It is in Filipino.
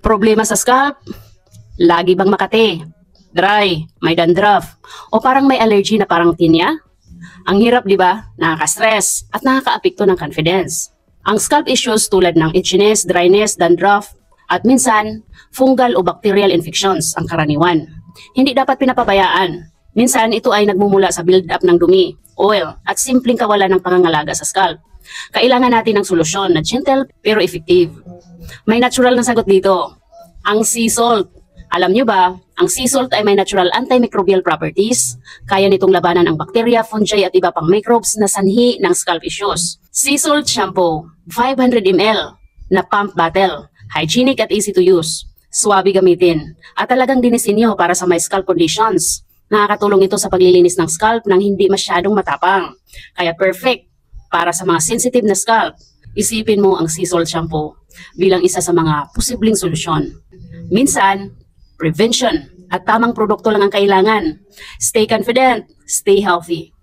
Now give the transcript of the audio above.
Problema sa scalp? Lagi bang makate? Dry? May dandruff? O parang may allergy na parang tinya? Ang hirap, di ba? Nakaka-stress at nakaka-apekto ng confidence. Ang scalp issues tulad ng itchiness, dryness, dandruff, at minsan, fungal o bacterial infections ang karaniwan. Hindi dapat pinapabayaan. Minsan, ito ay nagmumula sa build-up ng dumi, oil, at simpleng kawalan ng pangangalaga sa scalp. Kailangan natin ng solusyon na gentle pero effective. May natural na sagot dito. Ang sea salt. Alam nyo ba, ang sea salt ay may natural antimicrobial properties. Kaya nitong labanan ang bakterya, fungi at iba pang microbes na sanhi ng scalp issues. Sea salt shampoo, 500 ml na pump bottle. Hygienic at easy to use. Swabe gamitin. At talagang dinisenyo para sa may scalp conditions. Nakakatulong ito sa paglilinis ng scalp nang hindi masyadong matapang. Kaya perfect para sa mga sensitive na scalp. Isipin mo ang sea salt shampoo bilang isa sa mga posibleng solusyon. Minsan, prevention at tamang produkto lang ang kailangan. Stay confident, stay healthy.